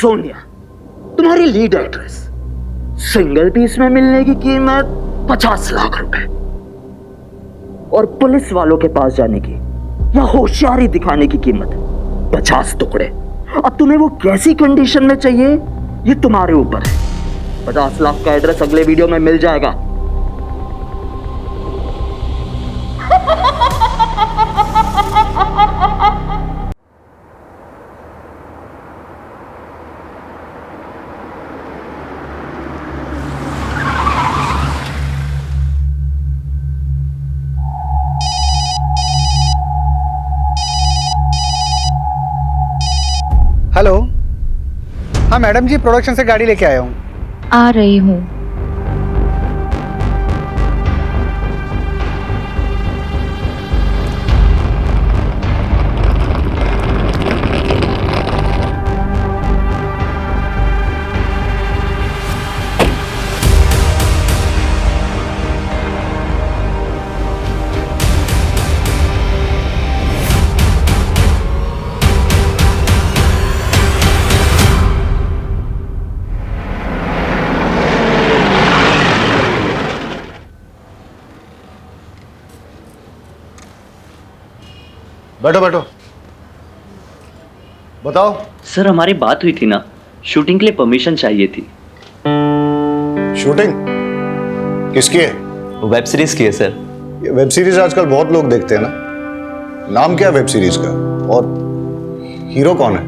सोनिया तुम्हारी lead actress, single piece में मिलने की कीमत 50 लाख रुपए और पुलिस वालों के पास जाने की या होशियारी दिखाने की कीमत 50 टुकड़े। अब तुम्हें वो कैसी कंडीशन में चाहिए ये तुम्हारे ऊपर है। 50 लाख का एड्रेस अगले वीडियो में मिल जाएगा। हेलो, हाँ मैडम जी, प्रोडक्शन से गाड़ी लेके आया हूँ। आ रही हूँ। बैठो बैठो, बताओ। सर हमारी बात हुई थी ना, शूटिंग के लिए परमिशन चाहिए थी। शूटिंग किसकी है? वेब सीरीज की है सर। ये वेब सीरीज आजकल बहुत लोग देखते हैं ना। नाम क्या है वेब सीरीज का और हीरो कौन है?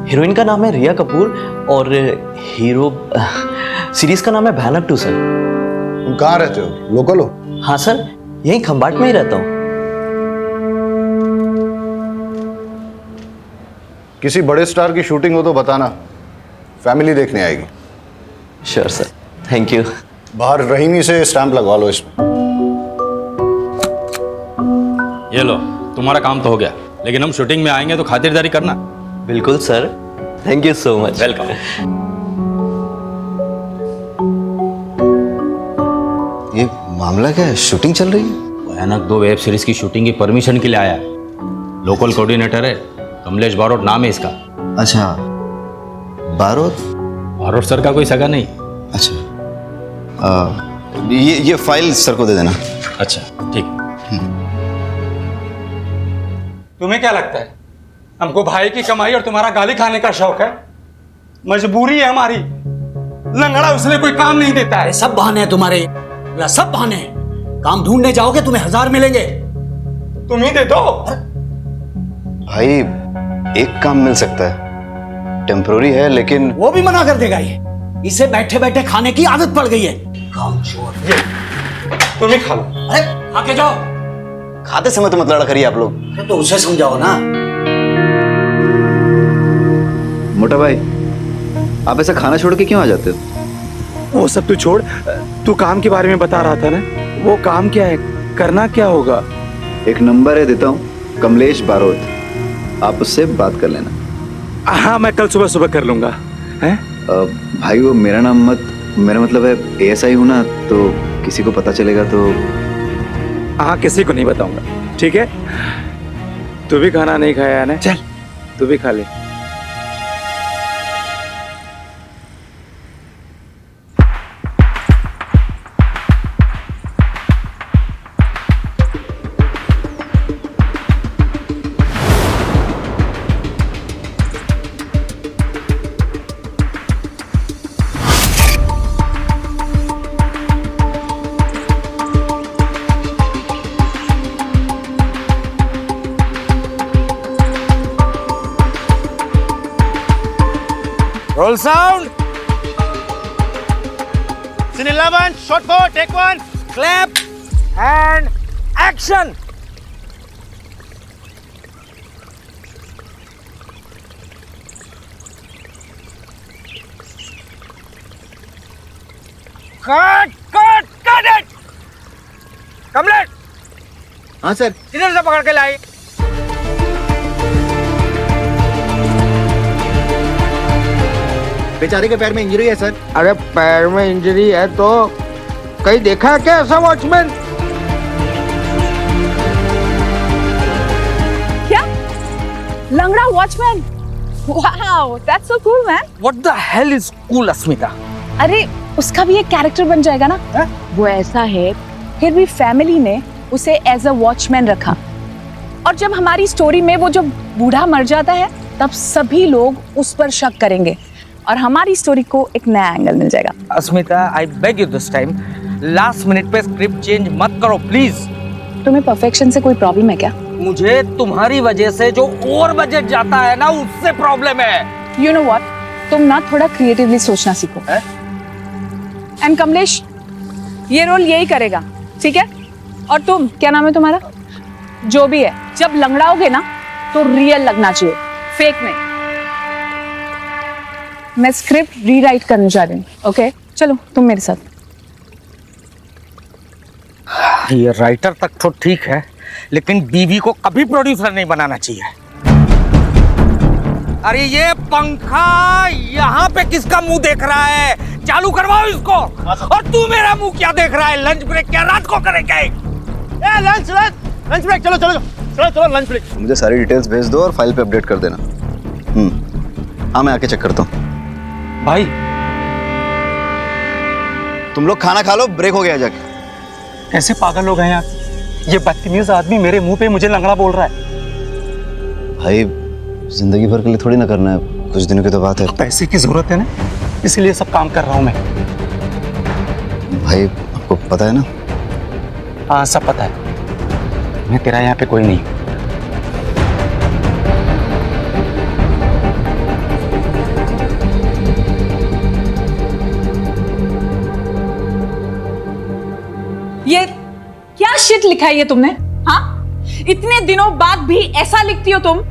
हीरोइन का नाम है रिया कपूर और हीरो सीरीज का नाम है भयानक 2 सर। तुम कहाँ रहते हो? लोकल हो? हाँ सर, यहीं खंबाट में ही रहता हूँ। किसी बड़े स्टार की शूटिंग हो तो बताना, फैमिली देखने आएगी। Sure sir, thank you. बाहर रहीमी से स्टैंप लगवा लो इसमें। ये लो, तुम्हारा काम तो हो गया, लेकिन हम शूटिंग में आएंगे तो खातिरदारी करना। बिल्कुल sir, thank you so much. Welcome. ये मामला क्या है? शूटिंग चल रही है? भयानक 2 वेब सीरीज की शूटिंग की परमिशन के लिए आया है। लोकल कोऑर्डिनेटर है, कमलेश बारोट नाम है इसका। अच्छा, बारोट? बारोट सर का कोई सगा नहीं। अच्छा, ये फाइल सर को दे देना। अच्छा ठीक। तुम्हें क्या लगता है हमको भाई की कमाई और तुम्हारा गाली खाने का शौक है? मजबूरी है हमारी। लंगड़ा उसने कोई काम नहीं देता है। सब बहाने हैं तुम्हारे, सब बहाने हैं। काम ढूंढने जाओगे तुम्हें 1000 मिलेंगे। तुम ही दे दो। भाई एक काम मिल सकता है, टेम्पोररी है, लेकिन वो भी मना कर देगा। ये इसे बैठे बैठे खाने की आदत पड़ गई है। काम चोर। तुम ही खा लो। अरे आके जाओ। खाते समय तो मत लड़ा करिए आप लोग। तो उसे समझाओ ना। मोटा भाई, आप ऐसा खाना छोड़ के क्यों आ जाते हो? वो सब तू छोड़, तू काम के बारे में बता रहा था ना। वो काम क्या है, करना क्या होगा? एक नंबर है, देता हूँ, कमलेश बारोट, आप उससे बात कर लेना। हाँ, मैं कल सुबह सुबह कर लूंगा। हैं? भाई वो मेरा नाम मत, मेरा मतलब है ASI हूँ ना, तो किसी को पता चलेगा तो। हाँ, किसी को नहीं बताऊंगा, ठीक है? तू भी खाना नहीं खाया है ना? चल तू भी खा ले। Roll sound. Scene 11, shot 4, take 1, clap and action. Cut it. Kamlesh. हाँ सर। किधर से पकड़ के लाई? बेचारे के पैर में इंजरी है सर। अरे पैर में इंजरी है तो कहीं देखा है क्या ऐसा वॉचमैन? क्या लंगड़ा watchman? Wow, that's so cool, man. What the hell is cool, अस्मिता? अरे उसका भी एक कैरेक्टर बन जाएगा ना? है? वो ऐसा है, फिर भी फैमिली ने उसे एज अ वॉचमैन रखा। और जब हमारी स्टोरी में वो जो बूढ़ा मर जाता है, तब सभी लोग उस पर शक करेंगे और हमारी स्टोरी को एक नया एंगल मिल जाएगा। अस्मिता, I beg you this time, last minute पे स्क्रिप्ट चेंज मत करो प्लीज। तुम्हें परफेक्शन से कोई प्रॉब्लम है क्या? मुझे तुम्हारी वजह से जो ओवर बजट जाता है ना, उससे प्रॉब्लम है। You know what? तुम ना थोड़ा क्रिएटिवली सोचना सीखो। एंड कमलेश, ये रोल यही करेगा, ठीक है? और तुम, क्या नाम है तुम्हारा? जो भी है, जब लंगड़ाओगे ना तो रियल लगना चाहिए, फेक नहीं। मैं स्क्रिप्ट रीराइट करने जा रही हूँ, ओके? चलो तुम मेरे साथ। ये राइटर तक तो ठीक है, लेकिन बीवी को कभी प्रोड्यूसर नहीं बनाना चाहिए। अरे ये पंखा यहाँ पे किसका मुंह देख रहा है? चालू करवाओ इसको। और तू मेरा मुंह क्या देख रहा है? लंच ब्रेक क्या रात को करेंगे? लंच ब्रेक, चलो चलो चलो चलो लंच ब्रेक। मुझे सारी डिटेल्स भेज दो और फाइल पे अपडेट कर देना। हाँ, मैं आके चेक करता हूँ। भाई तुम लोग खाना खा लो, ब्रेक हो गया जाके। कैसे पागल लोग हैं यार? ये बदतमीज आदमी मेरे मुंह पे मुझे लंगड़ा बोल रहा है। भाई जिंदगी भर के लिए थोड़ी ना करना है, कुछ दिनों की तो बात है। पैसे की जरूरत है ना, इसलिए सब काम कर रहा हूँ मैं। भाई आपको पता है ना? हाँ सब पता है, मैं तेरा यहाँ पे कोई नहीं। ये क्या शिट लिखा है ये तुमने? हाँ, इतने दिनों बाद भी ऐसा लिखती हो तुम?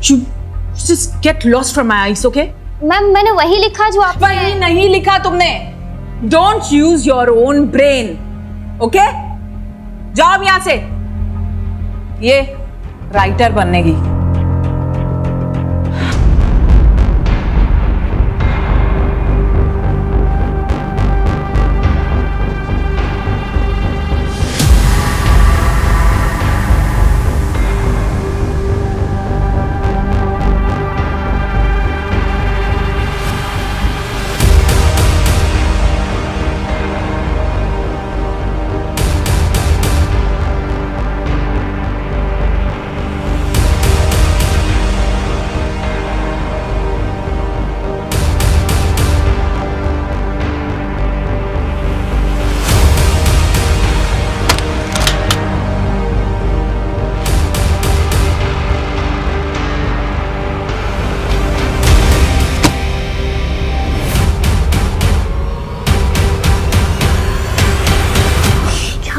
You just get lost from my eyes, okay? Ma'am, मैंने वही लिखा जो आप। वही नहीं लिखा तुमने। Don't use your own brain, okay? जाओ अब यहाँ से। ये राइटर बनने की।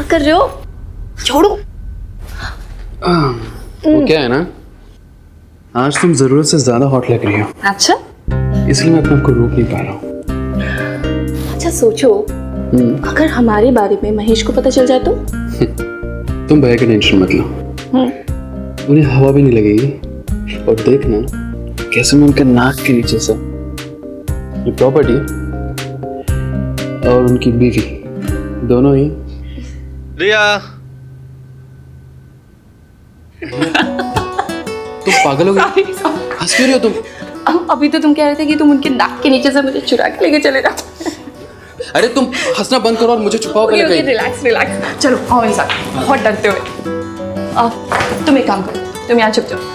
कर रहे हो? छोड़ो। वो क्या है ना, आज तुम जरूरत से ज्यादा हॉट लग रही हो। अच्छा, इसलिए मैं अपने आप को रोक नहीं पा रहा हूँ। अच्छा सोचो, अगर हमारे बारे में महेश को पता चल जाए तो? तुम भैया की टेंशन मत लो, उन्हें हवा भी नहीं लगेगी। और देखना कैसे मैं उनके नाक के नीचे से ये प्रॉपर्टी और उनकी बीवी दोनों ही। रिया, तुम पागल हो गई? हंस क्यों रही हो तुम? अभी तो तुम कह रहे थे कि तुम उनके नाक के नीचे से मुझे चुरा के लेके चले जाओ। अरे तुम हंसना बंद करो और मुझे छुपाओ पहले कहीं। रिलैक्स रिलैक्स, चलो आओ मेरे साथ। बहुत डरते हुए तुम एक काम करो, तुम यहाँ छुप जाओ।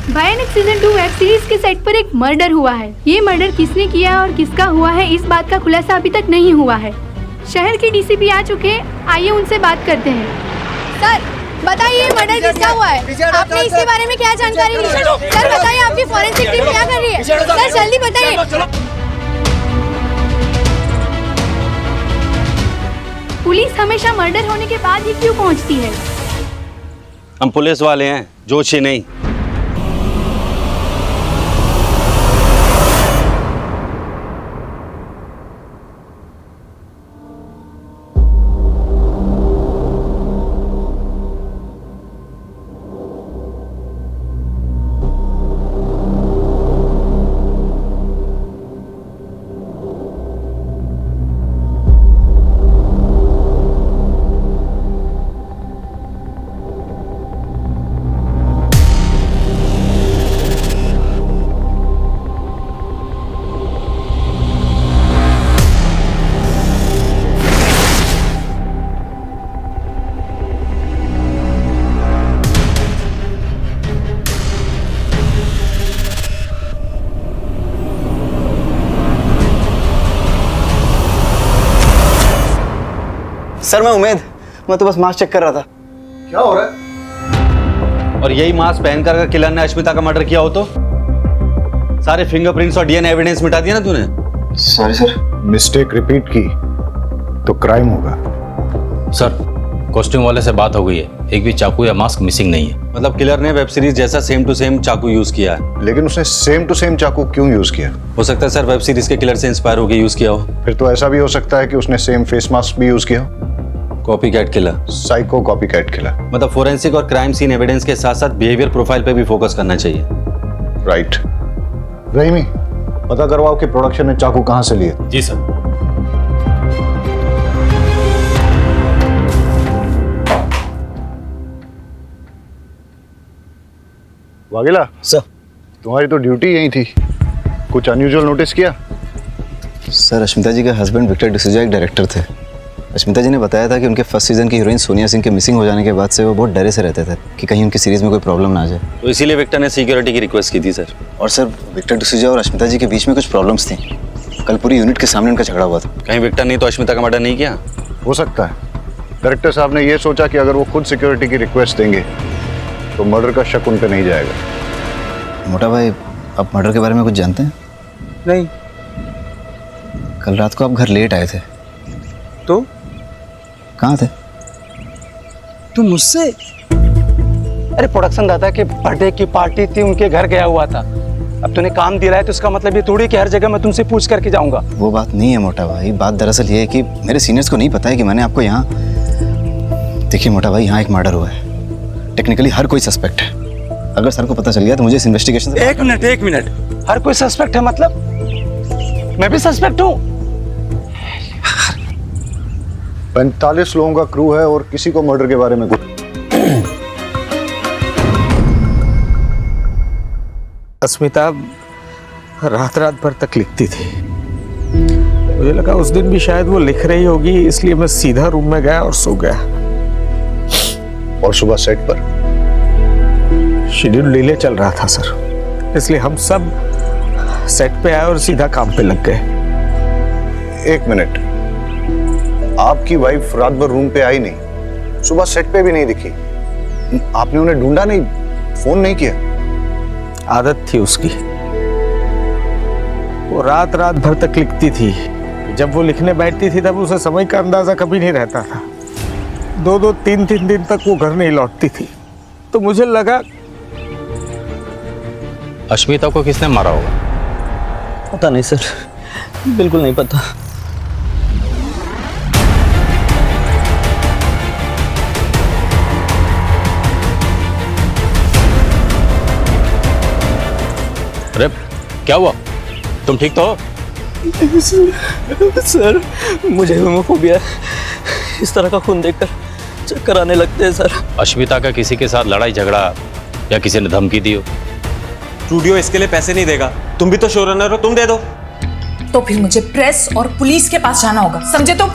भयानक सीजन 2 वेब सीरीज के सेट पर एक मर्डर हुआ है। ये मर्डर किसने किया और किसका हुआ है, इस बात का खुलासा अभी तक नहीं हुआ है। शहर के डीसीपी आ चुके हैं, आइए उनसे बात करते हैं। सर बताइए, मर्डर किसका हुआ है? आपने इसके बारे में क्या जानकारी ली? सर बताइए, आपकी फॉरेंसिक टीम क्या कर रही है? सर जल्दी बताइए। पुलिस हमेशा मर्डर होने के बाद ही क्यों पहुंचती है? हम पुलिस वाले हैं, जोशी नहीं। सर मैं तो बस मास्क चेक कर रहा था। क्या हो रहा है? और यही मास्क पहनकर अगर किलर ने अश्मिता का मर्डर किया हो तो सारे फिंगरप्रिंट्स और डीएनए एविडेंस मिटा दिया ना तूने। Sorry sir. मिस्टेक रिपीट की तो क्राइम होगा। सर कॉस्ट्यूम वाले से बात हो गई है, एक भी चाकू या मास्क मिसिंग नहीं है। मतलब किलर ने वेब सीरीज जैसा सेम टू सेम चाकू यूज किया है। लेकिन उसने सेम टू सेम चाकू क्यों यूज किया? हो सकता है सर वेब सीरीज के किलर से इंस्पायर होकर यूज किया हो। फिर तो ऐसा भी हो सकता है कि उसने सेम फेस मास्क भी यूज किया हो। Copy cat killer, psycho copy cat killer. मतलब फोरेंसिक और क्राइम सीन एविडेंस के साथ साथ बिहेवियर प्रोफाइल पे भी फोकस करना चाहिए। राइट। रहीमी, पता करवाओ कि प्रोडक्शन ने चाकू कहां से लिए। जी सर। वागिला सर। तुम्हारी तो ड्यूटी यही थी, कुछ अनयूजुअल नोटिस किया? सर अश्मिता जी के हस्बैंड विक्टर डिसूजा एक डायरेक्टर थे। अश्मिता जी ने बताया था कि उनके फर्स्ट सीजन की हीरोइन सोनिया सिंह के मिसिंग हो जाने के बाद से वो बहुत डरे से रहते थे कि कहीं उनकी सीरीज में कोई प्रॉब्लम ना आ जाए। तो इसीलिए विक्टर ने सिक्योरिटी की रिक्वेस्ट की थी सर। और सर विक्टर डिसूजा और अश्मिता जी के बीच में कुछ प्रॉब्लम्स थी। कल पूरी यूनिट के सामने उनका झगड़ा हुआ था। कहीं विक्टर ने तो अश्मिता का मर्डर नहीं किया? हो सकता है डायरेक्टर साहब ने ये सोचा कि अगर वो खुद सिक्योरिटी की रिक्वेस्ट देंगे तो मर्डर का शक उन पे नहीं जाएगा। मोटा भाई, आप मर्डर के बारे में कुछ जानते हैं? नहीं। कल रात को आप घर लेट आए थे तो कहाँ थे? तू मुझसे? अरे प्रोडक्शन दादा के बर्थडे की पार्टी थी, उनके घर गया हुआ था। अब तूने काम दिया है तो इसका मतलब ये थोड़ी कि हर जगह मैं तुमसे पूछ करके जाऊंगा। वो बात नहीं है मोटा भाई, बात दरअसल ये है कि मेरे सीनियर्स को नहीं पता है कि मैंने आपको यहाँ। देखिए मोटा भाई, यहाँ एक मर्डर हुआ है। टेक्निकली हर कोई सस्पेक्ट है। अगर सर को पता चल गया तो मुझे इस इन्वेस्टिगेशन से। एक मिनट, हर कोई सस्पेक्ट है मतलब? मैं भी सस्पेक्ट हूँ? 45 लोगों का क्रू है और किसी को मर्डर के बारे में कुछ। अस्मिता रात भर तक लिखती थी। मुझे लगा उस दिन भी शायद वो लिख रही होगी, इसलिए मैं सीधा रूम में गया और सो गया। और सुबह सेट पर शेड्यूल डिले चल रहा था सर, इसलिए हम सब सेट पे आए और सीधा काम पे लग गए। एक मिनट, आपकी वाइफ रात भर रूम पे आई नहीं, सुबह सेट पे भी नहीं दिखी, आपने उन्हें ढूंढा नहीं, फोन नहीं किया? आदत थी उसकी, वो रात भर तक लिखती थी। जब वो लिखने बैठती थी तब उसे समय का अंदाजा कभी नहीं रहता था। 2-2, 3-3 दिन तक वो घर नहीं लौटती थी। तो मुझे लगा अश्मिता को किसने मारा होगा? पता नहीं सर, बिल्कुल नहीं पता। अरे क्या हुआ, तुम ठीक तो हो? सर मुझे होमोफोबिया, इस तरह का खून देखकर चक्कर आने लगते हैं सर। अश्मिता का किसी के साथ लड़ाई झगड़ा या किसी ने धमकी दी हो? स्टूडियो इसके लिए पैसे नहीं देगा, तुम भी तो शो रनर हो, तुम दे दो। तो फिर मुझे प्रेस और पुलिस के पास जाना होगा, समझे? तो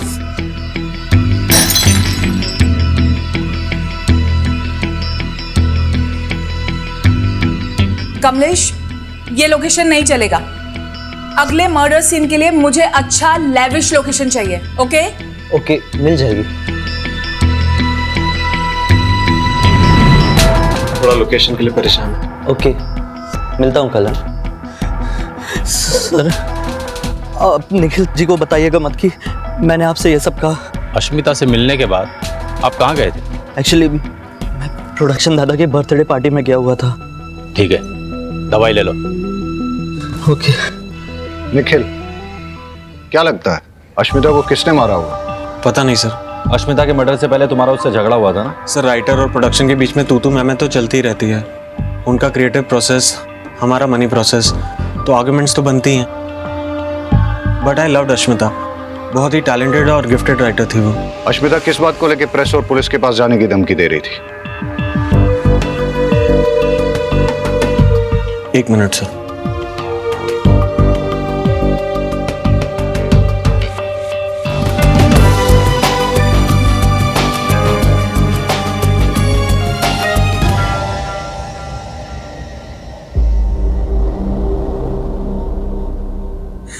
कमलेश, ये लोकेशन नहीं चलेगा। अगले मर्डर सीन के लिए मुझे अच्छा लेविश लोकेशन चाहिए। ओके? ओके, मिल जाएगी। थोड़ा लोकेशन के लिए परेशान है। ओके, मिलता हूँ कल। सर आप निखिल जी को बताइएगा मत कि मैंने आपसे ये सब कहा। अश्मिता से मिलने के बाद आप कहाँ गए थे? एक्चुअली मैं प्रोडक्शन दादा के बर्थडे पार्टी में गया हुआ था। ठीक है, दवाई ले लो। ओके। निखिल, क्या लगता है अश्मिता को किसने मारा होगा? पता नहीं सर। अश्मिता के मर्डर से पहले तुम्हारा उससे झगड़ा हुआ था ना? सर राइटर और प्रोडक्शन के बीच में तू मैं तो चलती रहती है। उनका क्रिएटिव प्रोसेस, हमारा मनी प्रोसेस, तो आर्गुमेंट्स तो बनती हैं। बट आई लव्ड अश्मिता, बहुत ही टैलेंटेड और गिफ्टेड राइटर थी वो। अश्मिता किस बात को लेकर प्रेस और पुलिस के पास जाने की धमकी दे रही थी? एक मिनट सर।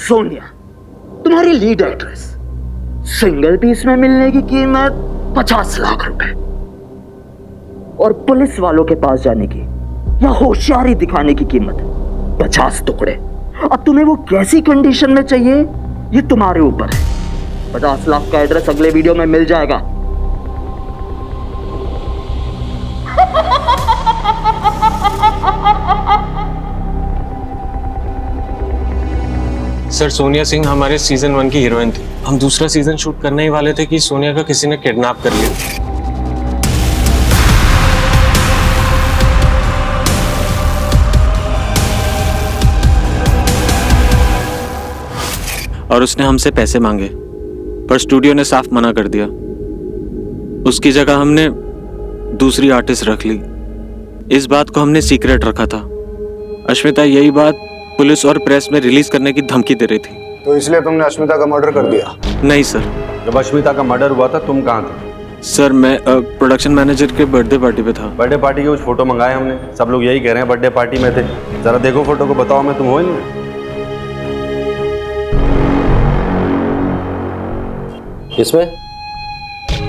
सोनिया, तुम्हारी लीड एक्ट्रेस सिंगल पीस में मिलने की कीमत 50 लाख रुपए और पुलिस वालों के पास जाने की या होशियारी दिखाने की कीमत 50 टुकड़े। अब तुम्हें वो कैसी कंडीशन में चाहिए ये तुम्हारे ऊपर है। 50 लाख का एड्रेस अगले वीडियो में मिल जाएगा। सर सोनिया सिंह हमारे सीजन 1 की हीरोइन थी। हम दूसरा सीजन शूट करने ही वाले थे कि सोनिया का किसी ने किडनैप कर लिया। और उसने हमसे पैसे मांगे पर स्टूडियो ने साफ मना कर दिया। उसकी जगह हमने दूसरी आर्टिस्ट रख ली। इस बात को हमने सीक्रेट रखा था। अश्मिता यही बात पुलिस और प्रेस में रिलीज करने की धमकी दे रही थी। तो इसलिए तुमने अश्मिता का मर्डर कर दिया? नहीं सर। जब अश्मिता का मर्डर हुआ था तुम कहाँ थे? सर मैं प्रोडक्शन मैनेजर के बर्थडे पार्टी पे था। बर्थडे पार्टी के कुछ फोटो मंगाए हमने, सब लोग यही कह रहे हैं बर्थडे पार्टी में थे। जरा देखो फोटो को, बताओ मैं तुम हो ही नहीं।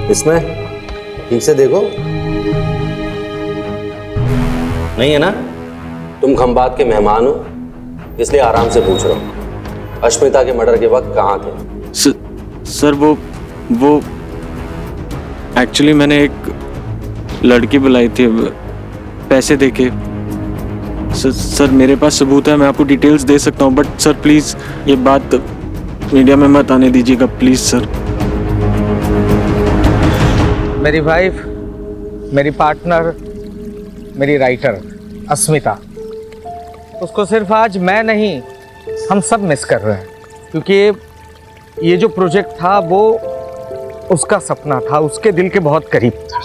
इसमें ठीक से देखो, नहीं है ना? तुम खंबात के मेहमान हो इसलिए आराम से पूछ रहा हूँ, अश्मिता के मर्डर के वक्त कहाँ थे? सर वो एक्चुअली मैंने एक लड़की बुलाई थी पैसे देके। सर मेरे पास सबूत है, मैं आपको डिटेल्स दे सकता हूँ, बट सर प्लीज ये बात मीडिया में मत आने दीजिएगा प्लीज सर। मेरी वाइफ, मेरी पार्टनर, मेरी राइटर अस्मिता, उसको सिर्फ आज मैं नहीं हम सब मिस कर रहे हैं, क्योंकि ये जो प्रोजेक्ट था वो उसका सपना था, उसके दिल के बहुत करीब था।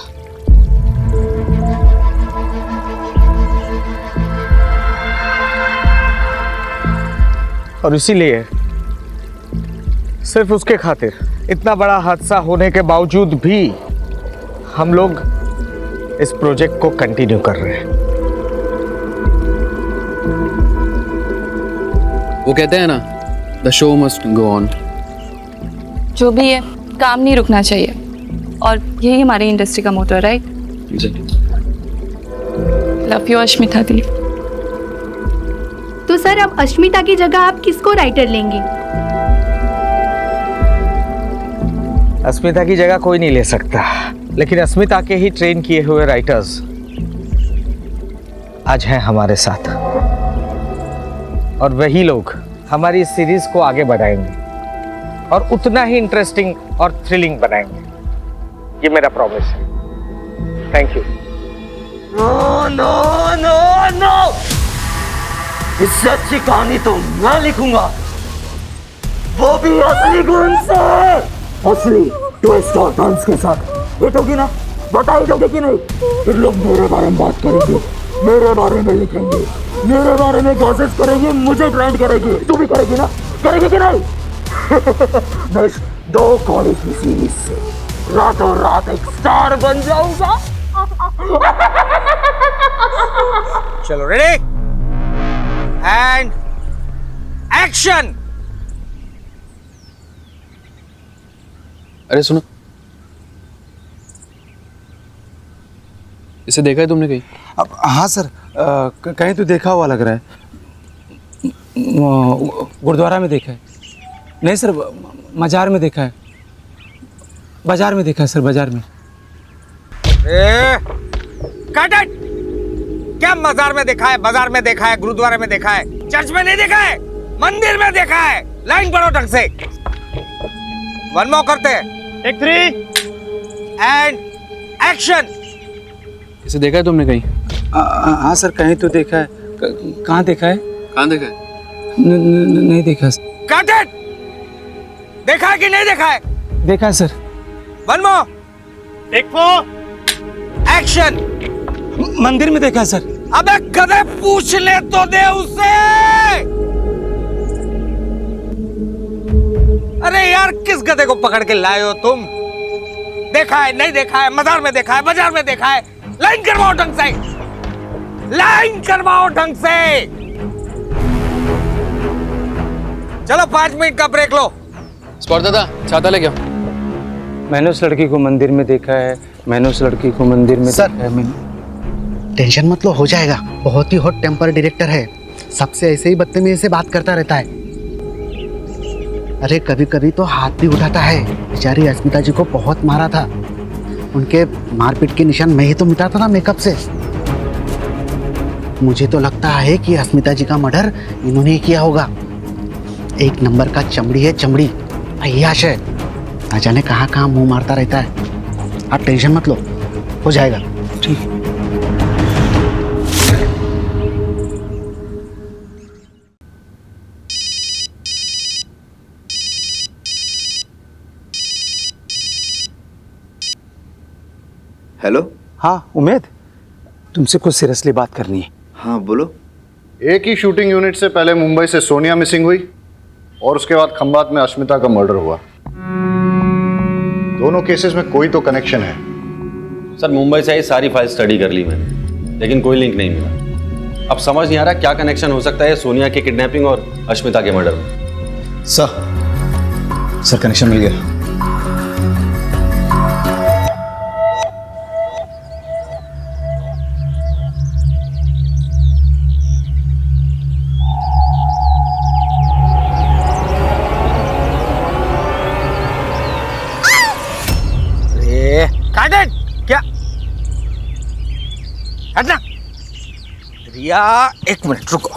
और इसीलिए सिर्फ उसके खातिर इतना बड़ा हादसा होने के बावजूद भी हम लोग इस प्रोजेक्ट को कंटिन्यू कर रहे हैं। वो कहते हैं ना, the show must go on. जो भी है, काम नहीं रुकना चाहिए, और यही हमारी इंडस्ट्री का मोटो है, राइट? लव यू अश्मिता दी। तो सर अब अश्मिता की जगह आप किसको राइटर लेंगे? अस्मिता की जगह कोई नहीं ले सकता, लेकिन अस्मिता के ही ट्रेन किए हुए राइटर्स आज हैं हमारे साथ, और वही लोग हमारी इस सीरीज को आगे बढ़ाएंगे और उतना ही इंटरेस्टिंग और थ्रिलिंग बनाएंगे। ये मेरा प्रॉमिस है। Thank you. No no no no, इससे अच्छी कहानी तो मैं लिखूंगा, वो भी असली गुण से, असली ट्विस्ट और टर्न्स के साथ। हिट होगी ना? बता हिट होगी कि नहीं? फिर लोग मेरे बारे में बात करेंगे, मेरे बारे में लिखेंगे, मेरे बारे में गॉसिप करेंगे, मुझे ट्रेंड करेगी। तू भी करेगी ना? करेगी कि नहीं? मैं 2 कॉलेज की सीरीज से रातों रात एक स्टार बन जाऊंगा। चलो रेडी एंड एक्शन। अरे सुनो, इसे देखा है तुमने कहीं? अब हाँ सर, कहीं तो देखा हुआ लग रहा है। गुरुद्वारा में देखा है। नहीं सर, मजार में देखा है। बाजार में देखा है सर, बाजार में। Cut it! क्या मजार में देखा है, बाजार में देखा है, गुरुद्वारे में देखा है, चर्च में नहीं देखा है, मंदिर में देखा है। लाइन पढ़ो ढंग से। वन मोर करते हैं। Take 3 and action. इसे देखा है तुमने कहीं? हाँ सर, कहीं तो देखा है। कहाँ देखा है? कहाँ देखा है? नहीं देखा। Cut it! देखा है कि नहीं देखा है? देखा है sir. One more, take 4 action. मंदिर में देखा है सर। अबे गधे, पूछ ले तो दे उससे। अरे यार, किस गधे को पकड़ के लाए हो तुम? देखा है, नहीं देखा है, मजार में देखा है, बाजार में देखा है। लाइन करवाओ ढंग से, लाइन करवाओ ढंग से। चलो 5 मिनट का ब्रेक लो। स्पॉट दादा, छाता लेके आओ। मैंने उस लड़की को मंदिर में देखा है, मैंने उस लड़की को मंदिर में सर, देखा है। मैंने टेंशन मत लो, हो जाएगा। बहुत ही हॉट टेम्पर डायरेक्टर है, सबसे ऐसे ही बदतमीजी से बात करता रहता है। अरे कभी कभी तो हाथ भी उठाता है। बेचारी अस्मिता जी को बहुत मारा था, उनके मारपीट के निशान मैं ही तो मिटाता था मेकअप से। मुझे तो लगता है कि अस्मिता जी का मर्डर इन्होंने ही किया होगा। एक नंबर का चमड़ी है, चमड़ी अय्याश है, ना जाने कहाँ कहाँ मुंह मारता रहता है। आप टेंशन मत लो, हो जाएगा। ठीक। हेलो। हाँ उमेद, तुमसे कुछ सीरियसली बात करनी है। हाँ बोलो। एक ही शूटिंग यूनिट से पहले मुंबई से सोनिया मिसिंग हुई और उसके बाद खंबात में अस्मिता का मर्डर हुआ। दोनों केसेस में कोई तो कनेक्शन है। सर मुंबई से आई सारी फाइल स्टडी कर ली मैंने, लेकिन कोई लिंक नहीं मिला। अब समझ नहीं आ रहा क्या कनेक्शन हो सकता है सोनिया की किडनैपिंग और अश्मिता के मर्डर में। सर कनेक्शन मिल गया। क्या हटना। रिया एक मिनट रुको।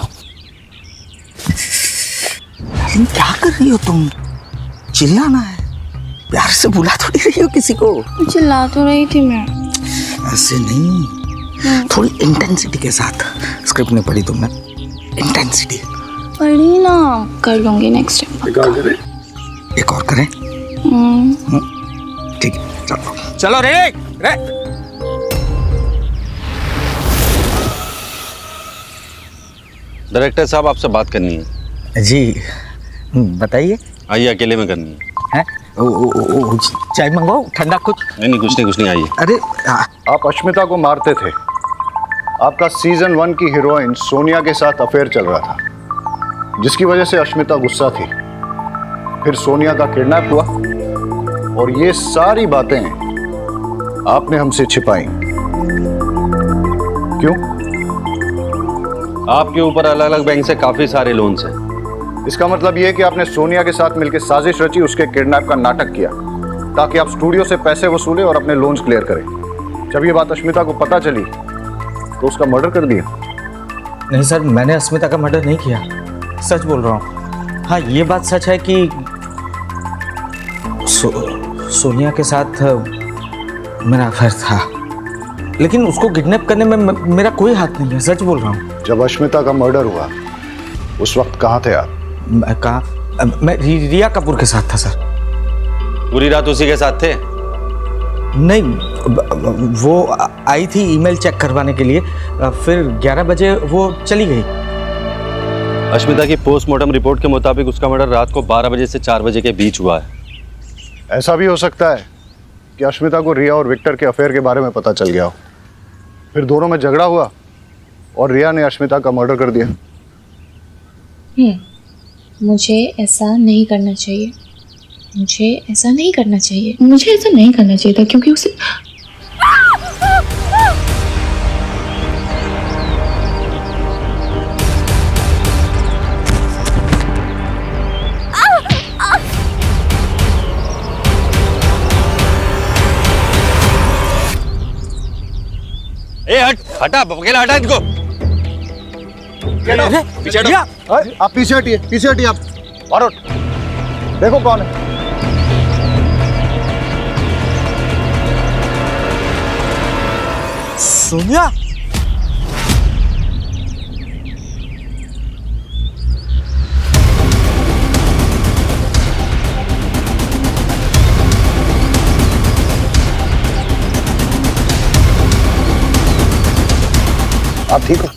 डार्लिंग क्या कर रही हो तुम? चिल्लाना है, प्यार से बुला थोड़ी रही हो किसी को। चिल्ला तो रही थी मैं। ऐसे नहीं, थोड़ी इंटेंसिटी के साथ। स्क्रिप्ट नहीं पढ़ी तुमने? इंटेंसिटी पढ़ी ना, कर लूंगी नेक्स्ट टाइम। एक और करें? ठीक है चलो। चलो रे रे। डायरेक्टर साहब आपसे बात करनी है। जी बताइए। आइए, अकेले में करनी है। चाय मंगवाओ, ठंडा कुछ? नहीं कुछ नहीं आइए। अरे आप अश्मिता को मारते थे। आपका सीजन 1 की हीरोइन सोनिया के साथ अफेयर चल रहा था, जिसकी वजह से अश्मिता गुस्सा थी। फिर सोनिया का किडनैप हुआ और ये सारी बातें आपने हमसे छिपाई। क्यों? आपके ऊपर अलग अलग बैंक से काफी सारे लोन्स हैं। इसका मतलब ये है कि आपने सोनिया के साथ मिलकर साजिश रची, उसके किडनैप का नाटक किया ताकि आप स्टूडियो से पैसे वसूले और अपने लोन्स क्लियर करें। जब ये बात अश्मिता को पता चली तो उसका मर्डर कर दिया। नहीं सर, मैंने अस्मिता का मर्डर नहीं किया, सच बोल रहा हूँ। हाँ ये बात सच है कि सोनिया के साथ मेरा अफेयर था, लेकिन उसको किडनैप करने में मेरा कोई हाथ नहीं है, सच बोल रहा हूँ। जब अश्मिता का मर्डर हुआ उस वक्त कहाँ थे आप? मैं रिया कपूर के साथ था सर। पूरी रात उसी के साथ थे? नहीं, वो आई थी ईमेल चेक करवाने के लिए, फिर 11 बजे वो चली गई। अश्मिता की पोस्टमार्टम रिपोर्ट के मुताबिक उसका मर्डर रात को 12 बजे से 4 बजे के बीच हुआ है। ऐसा भी हो सकता है कि अश्मिता को रिया और विक्टर के अफेयर के बारे में पता चल गया हो, फिर दोनों में झगड़ा हुआ और रिया ने अश्मिता का मर्डर कर दिया। मुझे ऐसा नहीं करना चाहिए, मुझे ऐसा नहीं करना चाहिए, मुझे ऐसा नहीं करना चाहिए था क्योंकि उसे हटा अकेला, हटा इनको। पीछे हटो। आप पीछे हटिए, पीछे हटिए आप। और देखो कौन है। सोनिया? आप ठीक हो?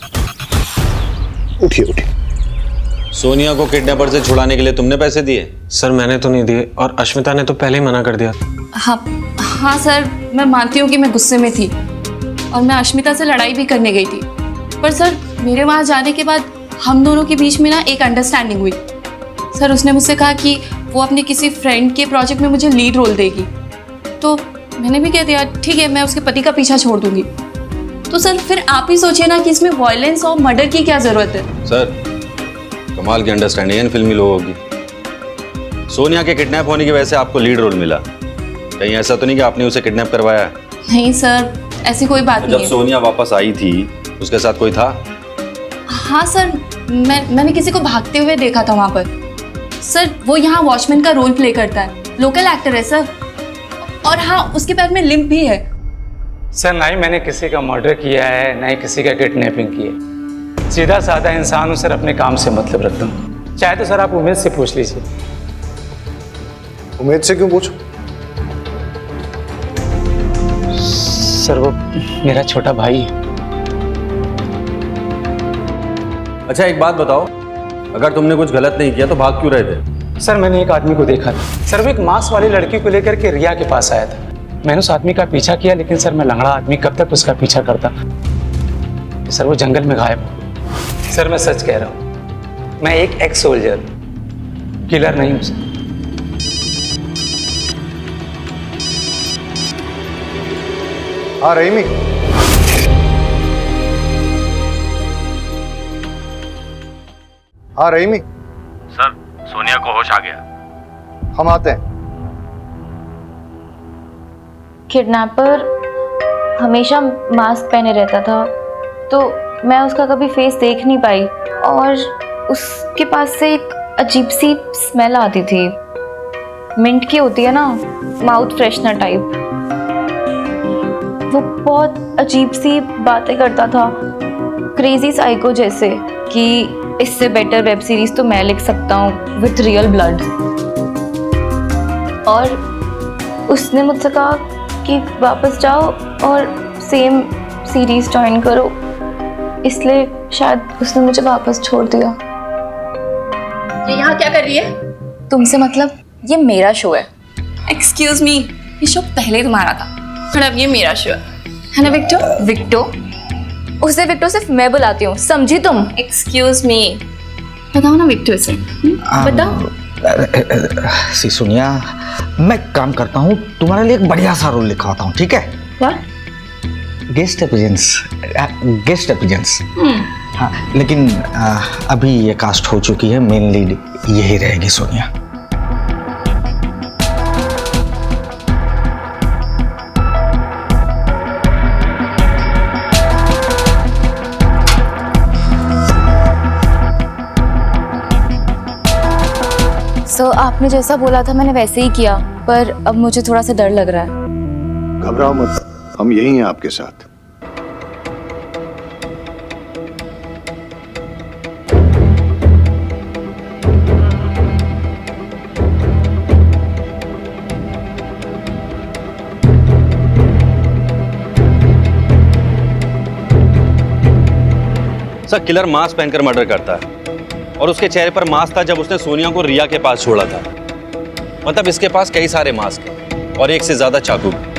उठिए उठिए। सोनिया को किडनैपर से छुड़ाने के लिए तुमने पैसे दिए? सर मैंने तो नहीं दिए, और अश्मिता ने तो पहले ही मना कर दिया। हाँ सर, मैं मानती हूँ कि मैं गुस्से में थी और मैं अश्मिता से लड़ाई भी करने गई थी, पर सर मेरे वहाँ जाने के बाद हम दोनों के बीच में ना एक अंडरस्टैंडिंग हुई। सर उसने मुझसे कहा कि वो अपने किसी फ्रेंड के प्रोजेक्ट में मुझे लीड रोल देगी, तो मैंने भी कह दिया ठीक है, मैं उसके पति का पीछा छोड़ दूंगी। तो सर फिर आप ही सोचिए ना कि इसमें वायलेंस और मर्डर की क्या जरूरत है। सर कमाल की अंडरस्टैंडिंग है इन फिल्मी लोगों की। सोनिया के किडनैप होने की वजह से आपको लीड रोल मिला, कहीं ऐसा तो नहीं कि आपने उसे किडनैप करवाया? नहीं सर, ऐसी कोई बात नहीं जब है। सोनिया वापस आई थी उसके साथ कोई था? हाँ सर, मैंने किसी को भागते हुए देखा था वहाँ पर। सर वो यहाँ वॉचमैन का रोल प्ले करता है, लोकल एक्टर है सर। और हाँ, उसके पैर में लिम्प भी है। सर ना ही मैंने किसी का मर्डर किया है, ना ही किसी का किडनैपिंग की है। सीधा साधा इंसान हूँ सर, अपने काम से मतलब रखता हूँ। चाहे तो सर आप उमेद से पूछ लीजिए। उमेद से क्यों पूछो? सर वो मेरा छोटा भाई है। अच्छा एक बात बताओ, अगर तुमने कुछ गलत नहीं किया तो भाग क्यों रहे थे? सर मैंने एक आदमी को देखा था सर, वो एक मास्क वाली लड़की को लेकर के रिया के पास आया था। मैंने उस आदमी का पीछा किया, लेकिन सर मैं लंगड़ा आदमी कब तक उसका पीछा करता। सर वो जंगल में गायब हो। सर मैं सच कह रहा हूँ, मैं एक एक्स सोल्जर, किलर नहीं हूँ सर। हाँ रहीमी, हाँ रहीमी। सर सोनिया को होश आ गया। हम आते हैं। किडनैपर हमेशा मास्क पहने रहता था, तो मैं उसका कभी फेस देख नहीं पाई, और उसके पास से एक अजीब सी स्मेल आती थी, मिंट की होती है ना, माउथ फ्रेशनर टाइप। वो बहुत अजीब सी बातें करता था, क्रेजी साइको जैसे, कि इससे बेटर वेब सीरीज तो मैं लिख सकता हूँ विथ रियल ब्लड। और उसने मुझसे कहा कि वापस जाओ और सेम सीरीज ज्वाइन करो, इसलिए शायद उसने मुझे वापस छोड़ दिया। ये यहाँ क्या कर रही है? तुमसे मतलब, ये मेरा शो है। एक्सक्यूज मी, ये शो पहले तुम्हारा था और अब ये मेरा शो है ना विक्टो? विक्टो? उसे विक्टो सिर्फ मैं बुलाती हूँ, समझी तुम? एक्सक्यूज मी, बताओ ना विक्टो से। बताओ। सी सोनिया, मैं काम करता हूँ, तुम्हारे लिए एक बढ़िया सा रोल लिखवाता हूँ, ठीक है? What? Guest appearance. हाँ, लेकिन अभी ये कास्ट हो चुकी है, मेन लीड यही रहेगी सोनिया। सो आपने जैसा बोला था मैंने वैसे ही किया, पर अब मुझे थोड़ा सा डर लग रहा है। घबराओ मत, हम यही हैं आपके साथ। सर किलर मास्क पहनकर मर्डर करता है, और उसके चेहरे पर मास्क था जब उसने सोनिया को रिया के पास छोड़ा था। मतलब इसके पास कई सारे मास्क हैं और एक से ज्यादा चाकू भी।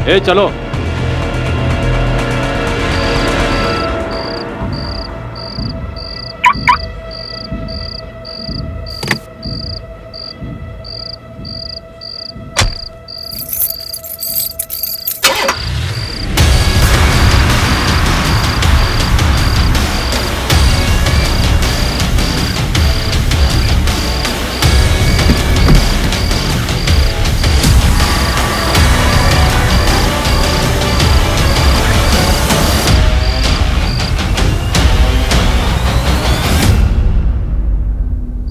ए चलो।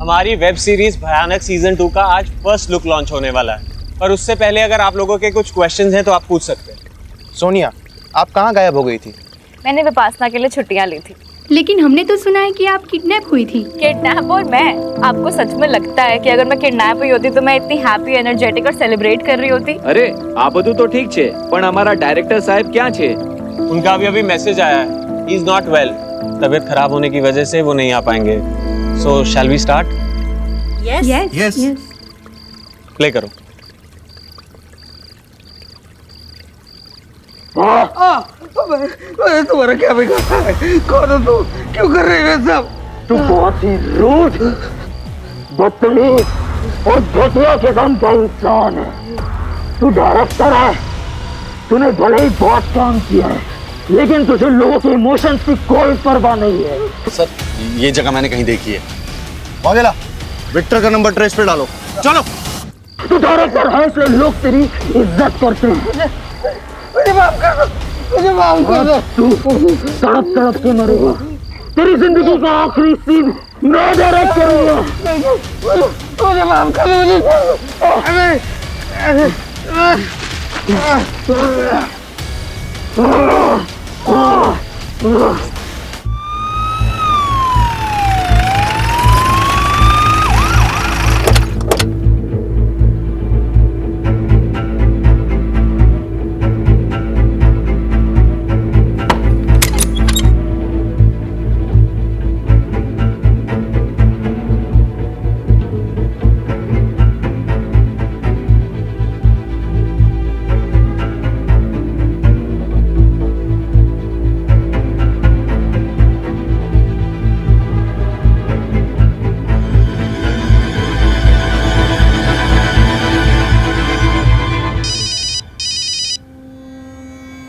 हमारी वेब सीरीज भयानक सीजन 2 का आज फर्स्ट लुक लॉन्च होने वाला है, पर उससे पहले अगर आप लोगों के कुछ क्वेश्चंस हैं तो आप पूछ सकते हैं। सोनिया, आप कहाँ गायब हो गई थी? मैंने विपासना के लिए छुट्टियां ली थी। लेकिन हमने तो सुना है कि आप किडनैप हुई थी। किडनैप और मैं? आपको सच में लगता है कि अगर मैं किडनैप हुई होती तो मैं इतनी हैप्पी, एनर्जेटिक और सेलिब्रेट कर रही होती? अरे आ બધું તો ઠીક છે, પણ અમારા ડાયરેક્ટર साहब क्या છે? उनका अभी मैसेज आया है, ही इज नॉट वेल। तबीयत खराब होने की वजह से वो नहीं आ पाएंगे। So shall we start? Yes. Play करो। तुम्हारा क्या बिगाड़ा है? कौन हो तू? क्यों कर रहे हो ये सब? तू बहुत ही रूड, बदतमीज और घटिया किस्म का इंसान है। तू डायरेक्टर है, तूने भले ही बहुत काम किया है, लेकिन तुझे लोगों के इमोशंस की कोई परवाह नहीं है। सर ये जगह मैंने कहीं देखी है। वागेला, विक्टर का नंबर ट्रेस पे डालो। चलो। तू डायरेक्टर है इसलिए लोग तेरी इज्जत करते हैं। मुझे माफ कर दो, मुझे माफ कर दो। तू तड़प तड़प के मरेगा। तेरी जिंदगी का आखिरी सीन मैं डायरेक्ट करूंगा। मुझे माफ कर दो,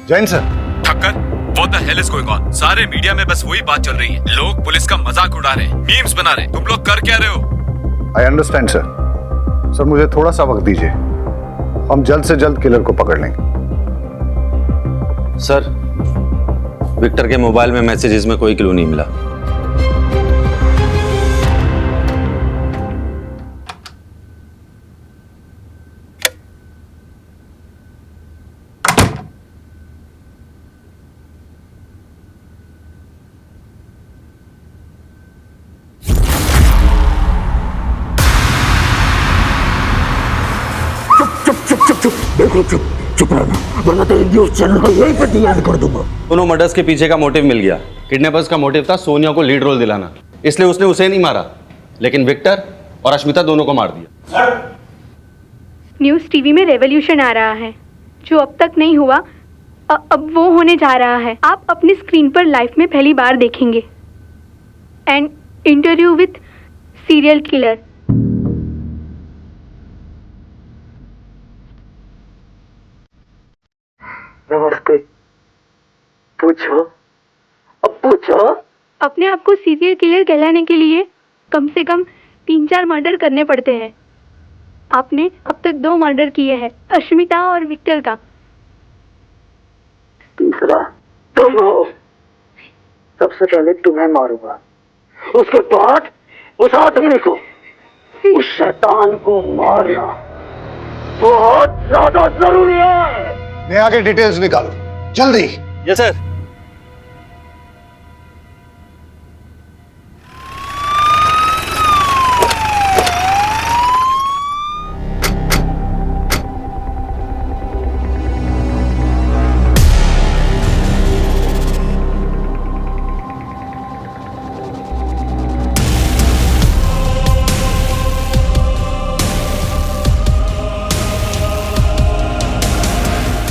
Jain sir. Thakkar, what the hell is going on? सारे मीडिया में बस वही बात चल रही है। लोग पुलिस का मजाक उड़ा रहे हैं, मीम्स बना रहे हैं। तुम लोग कर क्या रहे हो? I understand sir. सर मुझे थोड़ा सा वक्त दीजिए, हम जल्द से जल्द किलर को पकड़ लेंगे। सर विक्टर के मोबाइल में मैसेजेस में कोई क्लू नहीं मिला। देखो चुप रहना, वरना तेरी न्यूज़ चैनल को यहीं पे डीएड कर दूंगा। दोनों मर्डर्स के पीछे का मोटिव मिल गया। किडनैपर्स का मोटिव था सोनिया को लीड रोल दिलाना, इसलिए उसने उसे नहीं मारा, लेकिन विक्टर और अश्मिता दोनों को मार दिया। न्यूज़ टीवी में रेवोल्यूशन आ रहा है, जो अब तक नहीं हुआ अब वो होने जा रहा है। आप अपनी स्क्रीन पर लाइफ में पहली बार देखेंगे। And interview with serial killer. नमस्ते, पूछो, अब पूछो। अपने आप को सीरियल किलर कहलाने के लिए कम से कम 3-4 मर्डर करने पड़ते हैं। आपने अब तक 2 मर्डर किए हैं, अश्मिता और विक्टर का। तीसरा तुम हो। सबसे पहले तुम्हें मारूंगा, उसके बाद उस आदमी को, उस शैतान को मारना बहुत ज्यादा जरूरी है। नेहा के डिटेल्स निकालो जल्दी। Yes sir.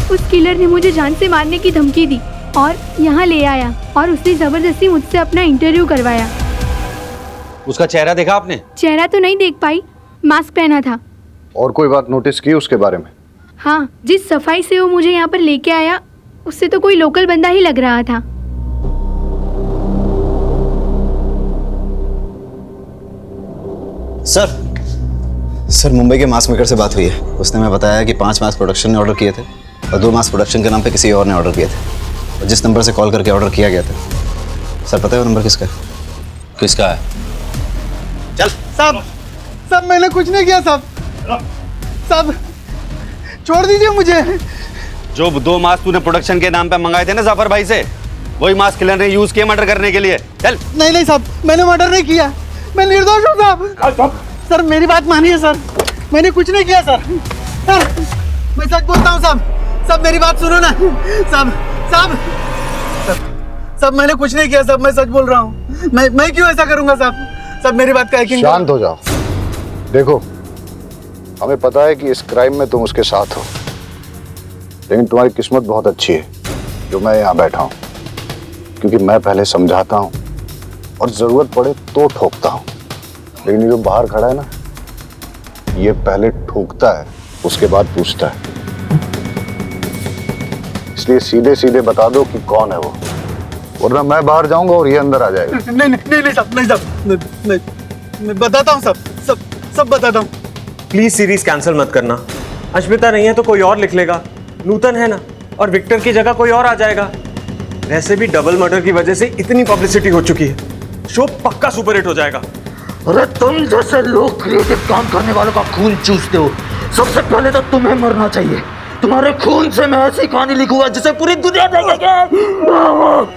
उस किलर ने मुझे जान से मारने की धमकी दी और यहाँ ले आया और उसने जबरदस्ती मुझसे अपना इंटरव्यू करवाया। उसका चेहरा देखा आपने? चेहरा तो नहीं देख पाई, मास्क पहना था। और कोई बात नोटिस की उसके बारे में? हाँ, जिस सफाई से वो मुझे यहाँ पर लेके आया उससे तो कोई लोकल बंदा ही लग रहा था। सर मुंबई के मास्क मेकर से बात हुई है। उसने हमें बताया कि 5 मास्क प्रोडक्शन ने ऑर्डर किए थे और 2 मास्क प्रोडक्शन के नाम पे किसी और ने ऑर्डर किए थे। और जिस नंबर से कॉल करके ऑर्डर किया गया था, सर पता है वो नंबर किसका है? किसका है? चल साहब मैंने कुछ नहीं किया साहब छोड़ दीजिए मुझे। जो 2 मास्क तूने प्रोडक्शन के नाम पे मंगाए थे ना जाफर भाई से, वही मास्क किलर ने यूज किया मर्डर करने के लिए। चल। नहीं नहीं साहब, मैंने मर्डर नहीं किया, मैं निर्दोष हूँ साहब। सर मेरी बात मानिए सर, मैंने कुछ नहीं किया सर। सर मैं सच बोलता हूँ साहब, सब मेरी बात सुनो ना साहब। साहब सब मैंने कुछ नहीं किया साहब, मैं सच बोल रहा हूँ। मैं क्यों ऐसा करूँगा साहब? सब मेरी बात का यकीन। शांत हो जाओ। देखो हमें पता है कि इस क्राइम में तुम उसके साथ हो, लेकिन तुम्हारी किस्मत बहुत अच्छी है जो मैं यहाँ बैठा हूँ, क्योंकि मैं पहले समझाता हूँ और जरूरत पड़े तो ठोकता हूँ, लेकिन ये जो बाहर खड़ा है ना, ये पहले ठोकता है उसके बाद पूछता है। इसलिए सीधे सीधे बता दो कि कौन है वो, वरना मैं बाहर जाऊंगा और ये अंदर आ जाएगा। नहीं नहीं नहीं साहब, नहीं साहब, मैं बताता हूँ सब बताता हूँ। प्लीज सीरीज कैंसिल मत करना। अश्मिता नहीं है तो कोई और लिख लेगा, नूतन है ना, और विक्टर की जगह कोई और आ जाएगा। वैसे भी डबल मर्डर की वजह से इतनी पब्लिसिटी हो चुकी है, शो पक्का सुपरहिट हो जाएगा। अरे तुम जैसे लोग क्रिएटिव काम करने वालों का खून चूसते हो, सबसे पहले तो तुम्हें मरना चाहिए। तुम्हारे खून से मैं ऐसी कहानी लिखूंगा जिसे पूरी दुनिया देखेगी।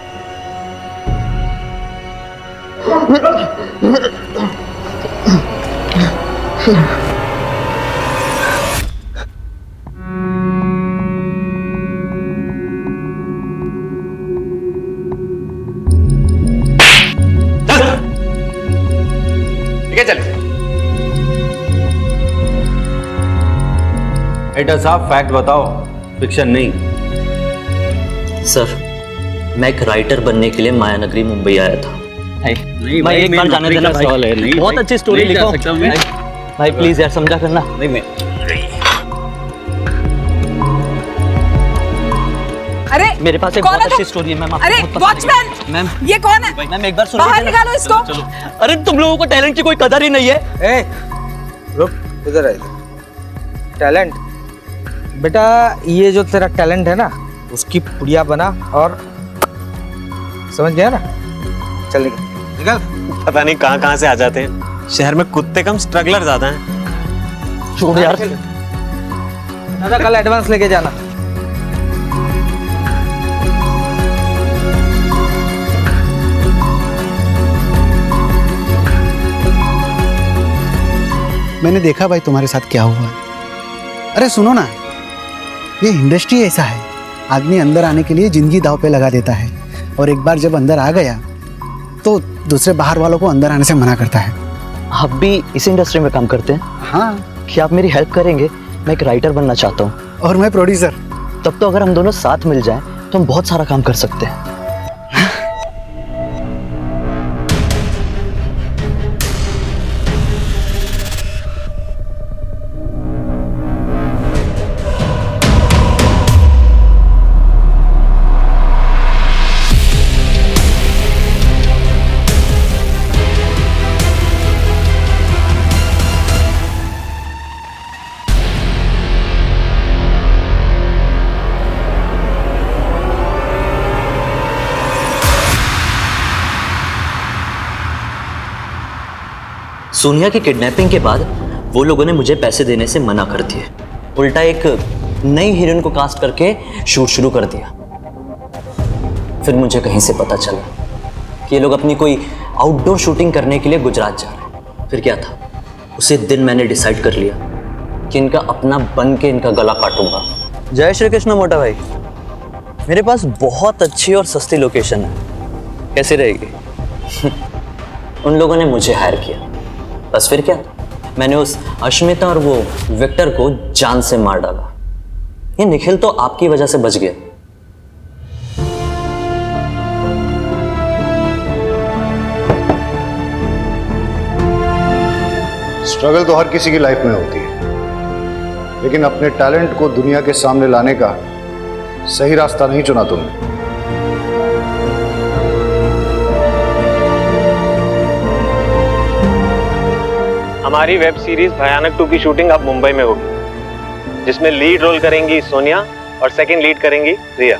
चल। एडिटर साहब फैक्ट बताओ, फिक्शन नहीं। सर मैं एक राइटर बनने के लिए मायानगरी मुंबई आया था। नहीं भाई एक बार जाने देना, सवाल है। बहुत अच्छी स्टोरी लिखो भाई, प्लीज यार समझा करना। नहीं मैं अरे मेरे पास एक बहुत अच्छी स्टोरी है मैम। अरे वॉचमैन मैम, ये कौन है? मैम एक बार सुनो, बाहर निकालो इसको। अरे तुम लोगों को टैलेंट की कोई कदर ही नहीं है। ए, रुक इधर आ। टैलेंट बेटा, ये जो तेरा टैलेंट है ना, उसकी पुड़िया बना और समझ गया ना। चल निकल। पता नहीं कहाँ कहाँ से आ जाते हैं। शहर में कुत्ते कम स्ट्रगलर ज्यादा हैं। छोड़ यार। दादा कल एडवांस लेके जाना। मैंने देखा भाई तुम्हारे साथ क्या हुआ है। अरे सुनो ना, ये इंडस्ट्री ऐसा है, आदमी अंदर आने के लिए जिंदगी दांव पे लगा देता है, और एक बार जब अंदर आ गया तो दूसरे बाहर वालों को अंदर आने से मना करता है। आप भी इस इंडस्ट्री में काम करते हैं? हाँ। क्या आप मेरी हेल्प करेंगे? मैं एक राइटर बनना चाहता हूँ। और मैं प्रोड्यूसर। तब तो अगर हम दोनों साथ मिल जाएं तो हम बहुत सारा काम कर सकते हैं। सोनिया की किडनैपिंग के बाद वो लोगों ने मुझे पैसे देने से मना कर दिए, उल्टा एक नई हीरोइन को कास्ट करके शूट शुरू कर दिया। फिर मुझे कहीं से पता चला कि ये लोग अपनी कोई आउटडोर शूटिंग करने के लिए गुजरात जा रहे हैं। फिर क्या था, उसी दिन मैंने डिसाइड कर लिया कि इनका अपना बन के इनका गला काटूंगा। जय श्री कृष्ण मोटा भाई, मेरे पास बहुत अच्छी और सस्ती लोकेशन है, कैसी रहेगी? उन लोगों ने मुझे हायर किया, बस फिर क्या, मैंने उस अश्मिता और वो विक्टर को जान से मार डाला। ये निखिल तो आपकी वजह से बच गया। स्ट्रगल तो हर किसी की लाइफ में होती है, लेकिन अपने टैलेंट को दुनिया के सामने लाने का सही रास्ता नहीं चुना तुमने। हमारी वेब सीरीज भयानक 2 की शूटिंग अब मुंबई में होगी, जिसमें लीड रोल करेंगी सोनिया और सेकंड लीड करेंगी रिया।